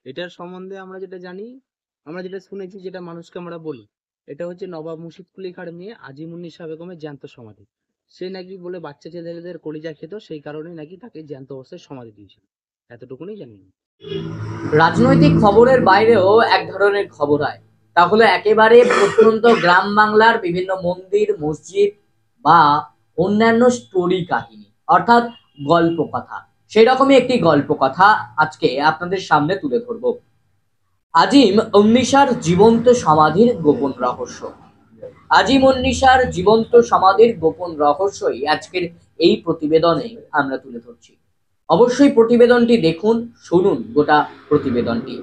এটার সম্বন্ধে আমরা যেটা জানি, আমরা যেটা শুনেছি, যেটা মানুষকে আমরা বলি, এটা হচ্ছে নবাব মুর্শিদ কুলি খাঁর মেয়ে আজিমুন্নিসা বেগমের জ্যান্ত সমাধি। সে নাকি বলে বাচ্চা ছেলেদের কলিজা খেত, সেই কারণেই নাকি তাকে জ্যান্ত অবস্থায় সমাধি দিয়েছিল। এতটুকুনি জানি। রাজনৈতিক খবরের বাইরেও এক ধরনের খবর হয়, তা হলো একেবারে প্রত্যন্ত গ্রাম বাংলার বিভিন্ন মন্দির মসজিদ বা অন্যান্য স্টোরি কাহিনী, অর্থাৎ গল্প কথা। সেই রকমই একটি গল্প কথা আজকে আপনাদের সামনে তুলে ধরবো। আজিম উন্নিশার জীবন্ত সমাধির গোপন রহস্য। আজিম উন্নিশার জীবন্ত সমাধির গোপন রহস্যই আজকের এই প্রতিবেদনে আমরা তুলে ধরছি। অবশ্যই প্রতিবেদনটি দেখুন, শুনুন গোটা প্রতিবেদনটি।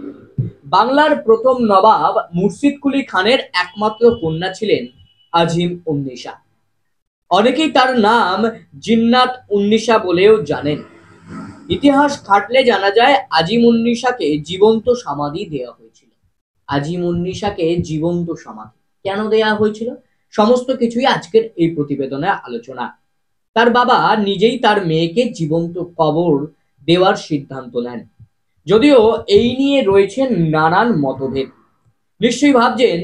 বাংলার প্রথম নবাব মুর্শিদ কুলি খানের একমাত্র কন্যা ছিলেন আজিম উন্নিশা। অনেকেই তার নাম জিন্নাত উন্নিশা বলেও জানেন। ইতিহাস ঘাটলে জানা যায় আজিম উন্নিশাকে জীবন্ত সমাধি দেওয়া হয়েছিল। আজিম উন্নিশাকে জীবন্ত সমাধি কেন দেয়া হয়েছিল, সমস্ত কিছুই আজকের এই প্রতিবেদনে আলোচনা। তার বাবা নিজেই তার মেয়েকে জীবন্ত কবর দেওয়ার সিদ্ধান্ত নেন, যদিও এই নিয়ে রয়েছে নানান মতভেদ। নিশ্চয়ই ভাবছেন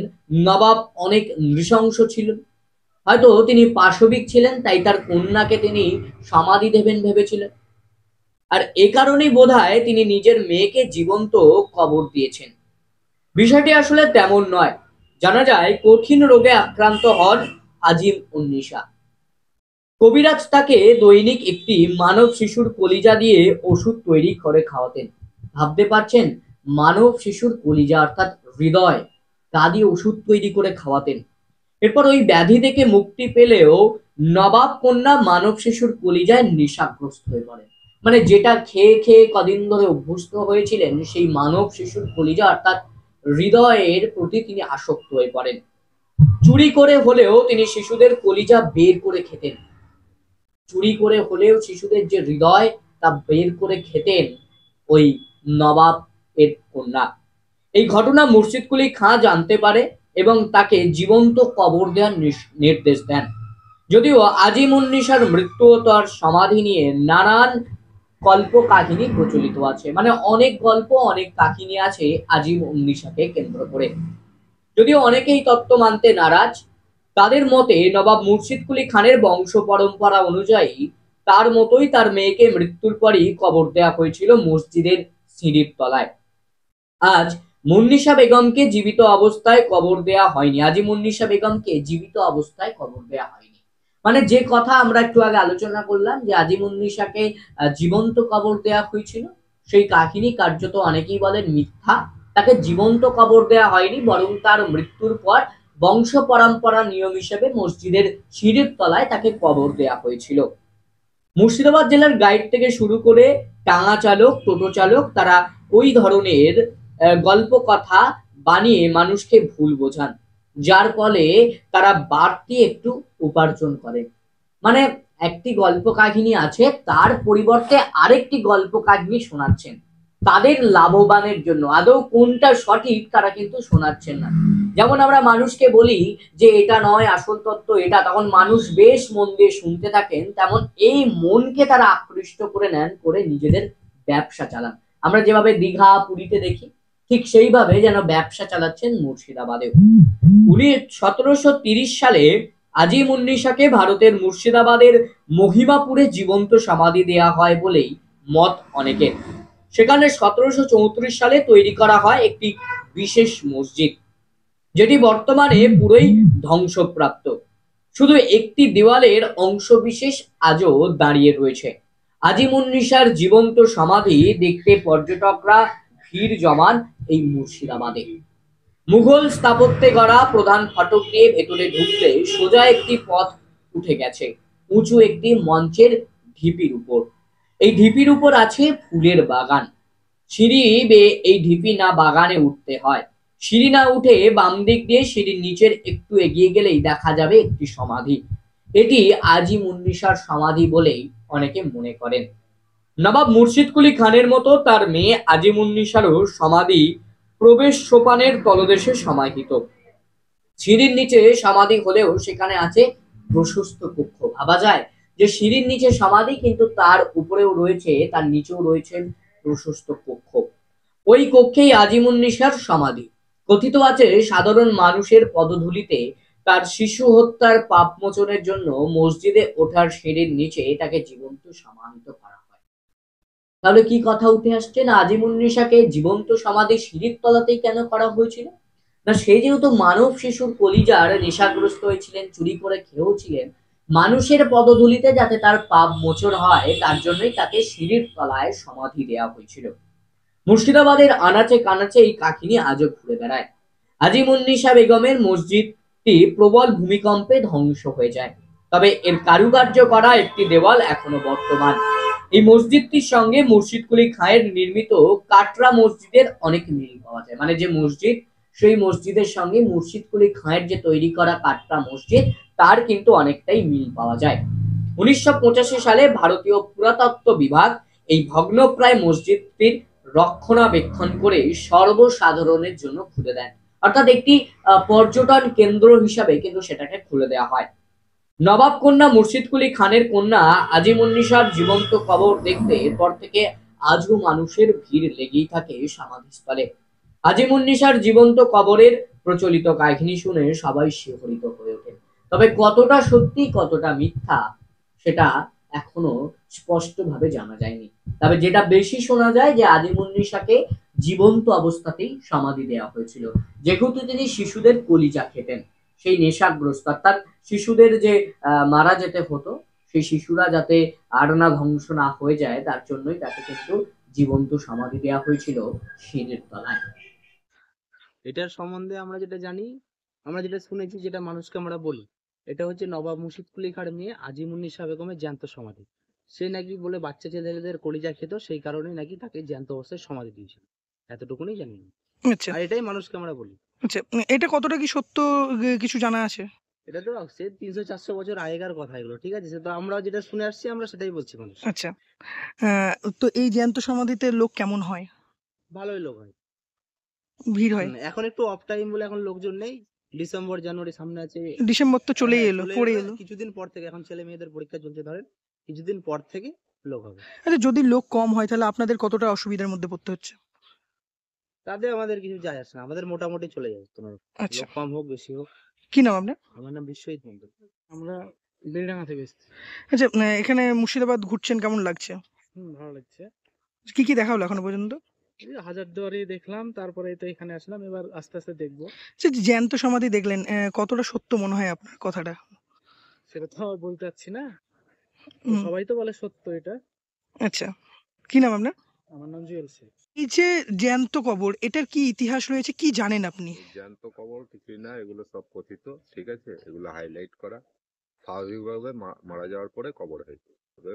নবাব অনেক নৃশংস ছিলেন, হয়তো তিনি পাশবিক ছিলেন, তাই তার কন্যাকে তিনি সমাধি দেবেন ভেবেছিলেন। আর এ কারণেই বোধহয় তিনি নিজের মেয়েকে জীবন্ত কবর দিয়েছেন। বিষয়টি আসলে তেমন নয়। জানা যায় কঠিন রোগে আক্রান্ত হন আজিম উন্নিশা। কবিরাজ তাকে দৈনিক একটি মানব শিশুর কলিজা দিয়ে ওষুধ তৈরি করে খাওয়াতেন। ভাবতে পারছেন, মানব শিশুর কলিজা অর্থাৎ হৃদয়, তা দিয়ে ওষুধ তৈরি করে খাওয়াতেন। এরপর ওই ব্যাধি থেকে মুক্তি পেলেও নবাব কন্যা মানব শিশুর কলিজায় নেশাগ্রস্ত হয়ে পড়েন। মানে যেটা খেয়ে খেয়ে কদিন ধরে অভ্যস্ত হয়েছিলেন, সেই মানব শিশুর কলিজা অর্থাৎ হৃদয়ের প্রতি তিনি আসক্ত হয়ে পড়েন। চুরি করে হলেও তিনি শিশুদের কলিজা বের করে খেতেন। চুরি করে হলেও শিশুদের যে হৃদয়, তা বের করে খেতেন ওই নবাব এর কন্যা। এই ঘটনা মুর্শিদ কুলি খাঁ জানতে পারে এবং তাকে জীবন্ত কবর দেওয়ার নির্দেশ দেন। যদিও আজিম উন্নিশার মৃত্যু ও তার সমাধি নিয়ে নানান কল্প কাহিনী প্রচলিত আছে, মানে অনেক গল্প অনেক কাহিনী আছে আজিম উন্নিশাকে কেন্দ্র করে। যদিও অনেকেই তত্ত্ব মানতে নারাজ, তাদের মতে নবাব মুর্শিদ কুলি খানের বংশ পরম্পরা অনুযায়ী তার মতোই তার মেয়েকে মৃত্যুর পরই কবর দেওয়া হয়েছিল মসজিদের সিঁড়ির তলায়। আজ মুন্নিসা বেগমকে জীবিত অবস্থায় কবর দেয়া হয়নি, আজি মুন্নিসা বেগমকে জীবিত অবস্থায় কবর দেয়া হয়নি। মানে যে কথা আমরা একটু আগে আলোচনা করলাম যে আজি মুন্নিসাকে জীবন্ত কবর দেয়া হয়েছিল, সেই কাহিনী কার্যত অনেকেই বলেন মিথ্যা। তাকে জীবন্ত কবর দেয়া হয়নি, বরং তার মৃত্যুর পর বংশ পরম্পরা নিয়ম হিসেবে মসজিদের সিঁড়ির তলায় তাকে কবর দেয়া হয়েছিল। মুর্শিদাবাদ জেলার গাইড থেকে শুরু করে টাঙা চালক, টোটো চালক, তারা ওই ধরনের গল্প কথা বানিয়ে মানুষকে ভুল বোঝান, যার ফলে তারা বাড়তি একটু উপার্জন করে। মানে একটি গল্প কাহিনী আছে, তার পরিবর্তে আরেকটি গল্প কাহিনী শোনাচ্ছেন তাদের লাভবানের জন্য। আদৌ কোনটা সঠিক তারা কিন্তু শোনাচ্ছেন না। যেমন আমরা মানুষকে বলি যে এটা নয় আসল তত্ত্ব এটা, তখন মানুষ বেশ মন দিয়ে শুনতে থাকেন, তেমন এই মনকে তারা আকৃষ্ট করে নেন, করে নিজেদের ব্যবসা চালান। আমরা যেভাবে দীঘা পুরীতে দেখি, ঠিক সেইভাবে যেন ব্যবসা চালাচ্ছেন মুর্শিদাবাদেও। 1730 সালে আজিম উন্নিশাকে ভারতের মুর্শিদাবাদের মহিমাপুরে জীবন্ত সমাধি দেয়া হয় বলেই মত অনেকের। সেখানে 1734 সালে তৈরি করা হয় একটি বিশেষ মসজিদ, যেটি বর্তমানে পুরোই ধ্বংসপ্রাপ্ত। শুধু একটি দেওয়ালের অংশ বিশেষ আজও দাঁড়িয়ে রয়েছে। আজিম উন্নিশার জীবন্ত সমাধি দেখতে পর্যটকরা ভিড় জমান এই মুর্শিদাবাদে। মুঘল স্থাপত্যে গড়া প্রধান ফটক দিয়ে ভেতরে ঢুকলে সোজা একটি পথ উঠে গেছে উঁচু একটি মঞ্চের ঢিপির উপর। এই ঢিপির উপর আছে ফুলের বাগান। সিঁড়ি বেয়ে এই ঢিপি না বাগানে উঠতে হয়। সিঁড়ি না উঠে বাম দিক দিয়ে সিঁড়ির নিচের একটু এগিয়ে গেলেই দেখা যাবে একটি সমাধি। এটি আজিম উন্নিশার সমাধি বলেই অনেকে মনে করেন। নবাব মুর্শিদ কুলি খানের মতো তার মেয়ে আজিম উন্নিশারও সমাধি প্রবেশ সোপানের তলদেশে সমাহিত। সিঁড়ির নিচে সমাধি হলেও সেখানে আছে প্রশস্ত কক্ষ। ভাবা যায় যে সিঁড়ির নিচে সমাধি, কিন্তু তার উপরেও রয়েছে, তার নিচেও রয়েছে প্রশস্ত কক্ষ। ওই কক্ষেই আজিমুন্নিসার সমাধি। কথিত আছে সাধারণ মানুষের পদধূলিতে তার শিশু হত্যার পাপ মোচনের জন্য মসজিদে ওঠার সিঁড়ির নিচে তাকে জীবন্ত সমাহিত করা হয়। তাহলে কি কথা উঠে আসছে না, আজিমুন্নিসাকে জীবন্ত সমাধি সিঁড়ির তলাতেই কেন করা হয়েছিল? না, সে যেহেতু মানব শিশুর কলিজার নেশাগ্রস্ত হয়েছিলেন, চুরি করে খেয়েওছিলেন, মানুষের পদধূলিতে যাতে তার পাপ মোচন হয় তার জন্যই তাকে সিঁড়ির তলায় সমাধি দেওয়া হয়েছিল। মুর্শিদাবাদের আনাচে কানাচে এই কাহিনী আজও ঘুরে বেড়ায়। আজিমুন্নিসা বেগমের মসজিদটি প্রবল ভূমিকম্পে ধ্বংস হয়ে যায়, তবে এর কারুকার্য করা একটি দেওয়াল এখনো বর্তমান। এই মসজিদটির সঙ্গে মুর্শিদকুলি খাঁয়ের নির্মিত কাটরা মসজিদের অনেক মিল পাওয়া যায়। মানে যে মসজিদ, সেই মসজিদের সঙ্গে মুর্শিদকুলি খাঁয়ের যে তৈরি করা কাটরা মসজিদ, তার কিন্তু অনেকটাই মিল পাওয়া যায়। 1985 সালে ভারতীয় পুরাতত্ত্ব বিভাগ এই ভগ্নপ্রায় মসজিদটির রক্ষণাবেক্ষণ করে সর্বসাধারণের জন্য খুলে দেন, অর্থাৎ একটি পর্যটন কেন্দ্র হিসাবে কিন্তু সেটাকে খুলে দেওয়া হয়। নবাব কন্যা মুর্শিদকুলি খানের কন্যা আজিমুন্নিসার জীবন্ত কবর দেখতে এরপর থেকে আজও মানুষের ভিড় লেগেই থাকে সমাধিস্থলে। আজিমুন্নিসার জীবন্ত কবরের প্রচলিত কাহিনী শুনে সবাই শিহরিত হয়ে ওঠে, তবে কতটা সত্যি কতটা মিথ্যা সেটা এখনো স্পষ্টভাবে জানা যায়নি। তবে যেটা বেশি শোনা যায় যে আজিমুন্নিসাকে জীবন্ত অবস্থাতেই সমাধি দেওয়া হয়েছিল, যেহেতু তিনি শিশুদের কলিজা খেতেন। সেই নেশাগ্রস্ত, অর্থাৎ শিশুদের যে মারা যেতে হতো, সেই শিশুরা যাতে আর না ধ্বংস না হয়ে যায় তার জন্যই তাকে কিন্তু জীবন্ত সমাধি দেওয়া হয়েছিল সিঁড়ির তলায়। এটার সম্বন্ধে আমরা যেটা জানি, আমরা যেটা শুনেছি, যেটা মানুষকে আমরা বলি, এটা হচ্ছে নবাব মুর্শিদকুলি খাঁর মেয়ে আজিমুন্নিসা বেগমের জ্যান্ত সমাধি। সে নাকি বলে বাচ্চা ছেলেদের কলিজা খেত, সেই কারণে নাকি তাকে জ্যান্ত অবস্থায় সমাধি দিয়েছিল। এতটুকুনি জানি। আচ্ছা, আর এটাই মানুষকে আমরা বলি। আচ্ছা। এটা কতটা কি সত্য, কিছু জানা আছে? এটা তো সে 300-400 বছর আগেকার কথা, এগুলো ঠিক আছে, সে তো আমরা যেটা শুনে আসছি আমরা সেটাই বলছি মানুষ। আচ্ছা। তো এই জ্যান্ত সমাধিতে লোক কেমন হয়? ভালোই লোক হয়। ভিড় হয়? এখন একটু অফ টাইম বলে এখন লোকজন নেই। ডিসেম্বর জানুয়ারি সামনে আছে। ডিসেম্বর তো চলেই হ্যাঁ, এলো, চলে পড়ে এলো। এলো। কিছুদিন পর থেকে, এখন ছেলে মেয়েদের পরীক্ষা চলছে ধরেন, কিছুদিন পর থেকে লোক হবে। আচ্ছা, যদি লোক কম হয় তাহলে আপনাদের কতটা অসুবিধার মধ্যে পড়তে হচ্ছে? তাতে আমাদের কিছু যায় আসে না, আমাদের মোটামুটি চলে যায় কোনো রকম। আচ্ছা। লোক কম হোক বেশি হোক। কি নাম আপনার? আমার নাম বিশ্বজিৎ মন্ডল। আমরা বেলডাঙ্গা থেকে এসেছি। আচ্ছা, এখানে মুর্শিদাবাদ ঘুরছেন, কেমন লাগছে? ভালো লাগছে। কি কি দেখা হলো এখনো পর্যন্ত? এই যে হাজারদুয়ারি দেখলাম, তারপরে তো এখানে আসলাম, এবার আস্তে আস্তে দেখবো। আচ্ছা, যে জ্যান্ত সমাধি দেখলেন, কতটা সত্য মনে হয় আপনার কথাটা? সেটা তো আর বলতে পারছি না, তো হুম, সবাই তো বলে সত্য এটা। আচ্ছা। কি নাম আপনার? আমার নাম জুয়েল শেখ। এই যে জ্যান্ত কবর, এটার কি ইতিহাস রয়েছে, কি জানেন আপনি? জ্যান্ত কবর কিছুই না, এগুলো সব কথিত, ঠিক আছে, এগুলো হাইলাইট করা। স্বাভাবিকভাবে মারা যাওয়ার পরে কবর হয়েছে। তবে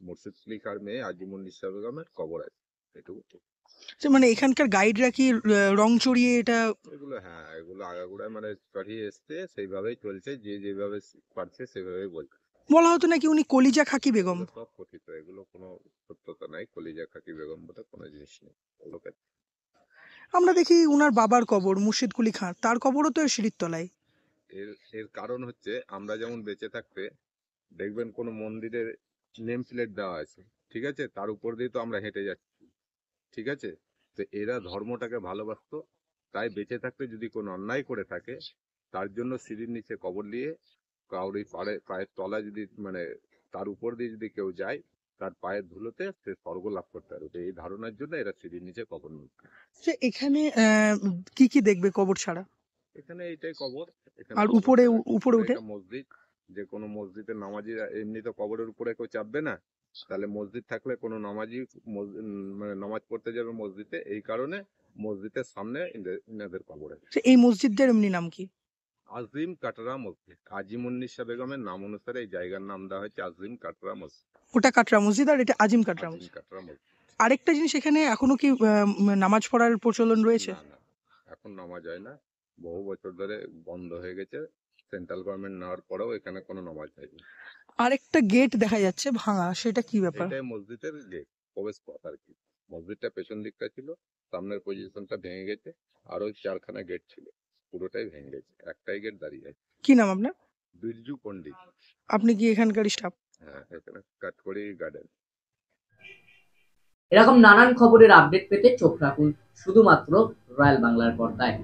মুর্শিদকুলি খাঁর মেয়ে আজিমুন্নিসা বেগমের কবর আছে, এটুকু ঠিক। আচ্ছা, মানে এখানকার গাইডরা কি রং চড়িয়ে এটা? এগুলো হ্যাঁ, এগুলো আগাগোড়ায় মানে চড়িয়ে এসছে, সেইভাবেই চলছে, যে যেভাবে পারছে সেভাবেই বলছে। বলা হতো নাকি উনি কলিজা খাকি বেগম? এগুলো সব কথিত, এগুলো কোনো সত্যতা নাই। কলিজা খাকি বেগম বলে কোনো জিনিস নেই। লোকের আমরা দেখি উনার বাবার কবর মুর্শিদকুলি খাঁ, তার কবরও তো এর সিঁড়ির তলায়। এর এর কারণ হচ্ছে, আমরা যেমন বেঁচে থাকতে দেখবেন কোনো মন্দিরের নেম প্লেট দেওয়া আছে, ঠিক আছে, তার উপর দিয়ে তো আমরা হেঁটে যাচ্ছি, ঠিক আছে। তো এরা ধর্মটাকে ভালোবাসতো, তাই বেঁচে থাকতে যদি কোনো অন্যায় করে থাকে, তার জন্য সিঁড়ির নিচে কবর দিয়ে কাউরি পায়ের তলা যদি মানে তার উপর দিয়ে যদি কেউ যায়, তার পায়ের ধুলোতে সে স্বর্গ লাভ করতে পারবে। এই ধারণার জন্য এরা সিঁড়ির নিচে কবর নিত। আচ্ছা, এখানে কি কি দেখবে কবর ছাড়া? এখানে এইটাই কবর। এখানে আর কবর উপরে ছাড়া উপরে উঠে? এটা মসজিদ। যে কোনো মসজিদের নামাজিরা এমনি তো কবরের উপরে কেউ চাপবে না, তাহলে মসজিদ থাকলে কোনো নামাজি মানে নামাজ পড়তে যাবে মসজিদে, এই কারণে মসজিদের সামনে ইনাদের কবর আছে। আচ্ছা, এই মসজিদটার এমনি নাম কি? আজিম কাটরা মসজিদ। আজিমুন্নিসা বেগমের নাম অনুসারে এই জায়গার নাম দেওয়া হয়েছে আজিম কাটরা মসজিদ। ওটা কাটরা মসজিদ আর এটা আজিম কাটরা আজিম মসজিদ। কাটরা মসজিদ। আরেকটা জিনিস, এখানে এখনো কি নামাজ পড়ার প্রচলন রয়েছে? না না, এখন নামাজ হয় না, বহু বছর ধরে বন্ধ হয়ে গেছে। সেন্ট্রাল গভর্নমেন্ট নেওয়ার পরেও এখানে কোনো নামাজ হয়নি। আরেকটা গেট দেখা যাচ্ছে ভাঙা, সেটা কি ব্যাপার? এটাই মসজিদের গেট, প্রবেশ পথ আর কি। মসজিদটা পেছন দিকটা ছিল, সামনের পজিশনটা ভেঙে গেছে। আরো 4খানা গেট ছিল, পুরোটাই ভেঙে গেছে, একটাই গেট দাঁড়িয়ে আছে। কি নাম আপনার? বিরজু পণ্ডিত। আপনি কি এখানকার স্টাফ? হ্যাঁ, এখানে কাঠকড়ি গার্ডেন। এরকম নানান খবরের আপডেট পেতে চোখ রাখুন শুধুমাত্র রয়্যাল বাংলার পর্দায়।